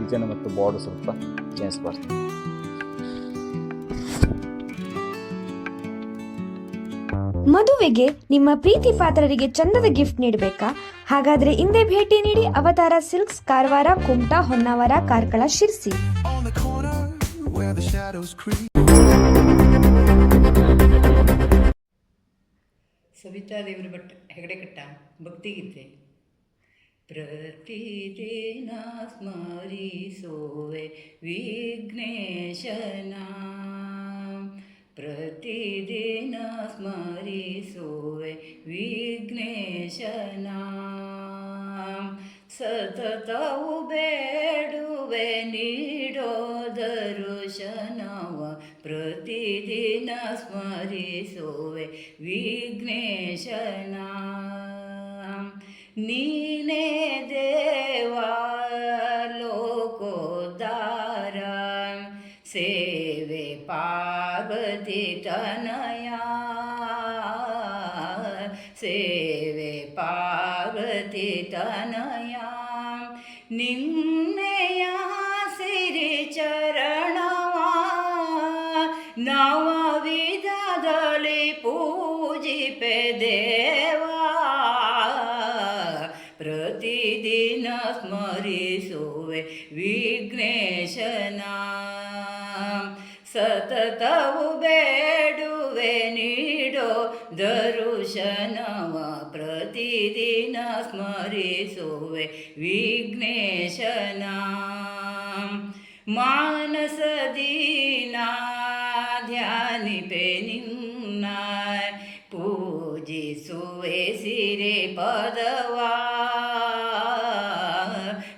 Design ಮತ್ತು border ಸ್ವಲ್ಪ change ಬರ್ತದೆ. ಮದುವೆಗೆ ನಿಮ್ಮ ಪ್ರೀತಿ ಪಾತ್ರರಿಗೆ ಚಂದದ ಗಿಫ್ಟ್ ನೀಡಬೇಕಾ? ಹಾಗಾದ್ರೆ ಹಿಂದೆ ಭೇಟಿ ನೀಡಿ ಅವತಾರ ಸಿಲ್ಕ್ಸ್, ಕಾರವಾರ, ಕುಮಟಾ, ಹೊನ್ನಾವರ, ಕಾರ್ಕಳ, ಶಿರ್ಸಿ. ಸವಿತಾ ದೇವರ ಭಟ್ ಹೆಗಡೆಕಟ್ಟ ಭಕ್ತಿಗೀತೆ. ಪ್ರತಿದಿನ ಸ್ಮರಿಸುವೆ ವಿಘ್ನೇಶನ, ಪ್ರತಿದಿನ ಸ್ಮರಿಸುವೆ ವಿಘ್ನೇಶನ, ಸತತವು ಬೇಡುವೆ ನೀಡೋ ದರ್ಶನವ, ಪ್ರತಿದಿನ ಸ್ಮರಿಸುವೆ ವಿಘ್ನೇಶನ. ನೀನೇ ದೇವ ಲೋಕೋದ್ಧಾರ, ಸೇವೆ ಪಾರ್ವತಿ ತನಯ, ಸೇವೆ ಪಾರ್ವತಿ ತನಯ. ನಿನ್ನೆಯ ಸಿರಿ ಚರಣವ ನವ ವಿಧದಲ್ಲಿ ಪೂಜಿಪೆ ದೇವಾ, ಪ್ರತಿದಿನ ಸ್ಮರಿಸುವೆ ವಿಘ್ನೇಶನ, ಸತತವು ಬೇಡುವೆ ನೀಡೋ ದರ್ಶನವ, ಪ್ರತಿದಿನ ಸ್ಮರಿಸುವೆ ವಿಘ್ನೇಶನ. ಮಾನಸದೀನ ಧ್ಯಾನಿಪೆ ನಿನ್ನ, ಪೂಜಿಸುವೆ ಸಿರೆ ಪದವಾ,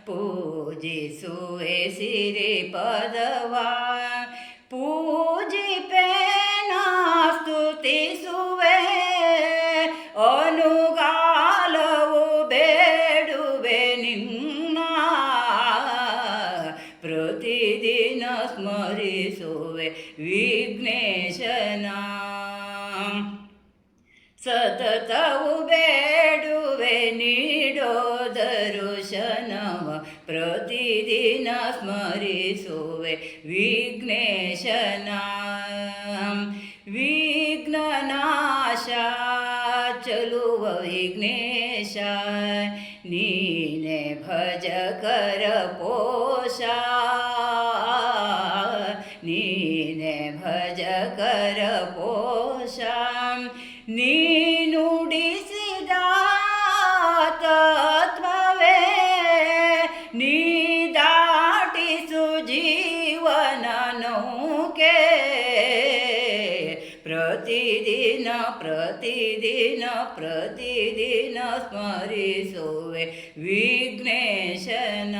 ಪೂಜಿಸುವೆ ಸಿರೆ ಪದವಾ. ಪೂಜಿಪೆ ನಾ ಸ್ತುತಿಸುವೆ ಅನುಗಾಲವು ಬೇಡುವೆ ನಿನ್ನ, ಪ್ರತಿದಿನ ಸ್ಮರಿಸುವೆ ವಿಘ್ನೇಶನ, ಸತತವು ಬೇಡುವೆ ನೀಡೋ ದರ್ಶನವ, ಪ್ರತಿದಿನ ಸ್ಮರಿಸುವೆ ವಿಘ್ನೇಶನ. ವಿಘ್ನನಾಶ ಚಲುವ ವಿಘ್ನೇಶ, ನೀನೆ ಭಜಕರ ಪೋಷ, ನೀನೆ ಭಜಕರ ಪೋಷ. ನೀನುಡಿಸಿದ ತತ್ವವೇ ನೀ ದಾಟಿಸು ಜೀವನ ನೌಕೆ, ಪ್ರತಿದಿನ ಪ್ರತಿದಿನ ಪ್ರತಿದಿನ ಸ್ಮರಿಸುವೆ ವಿಘ್ನೇಶನ.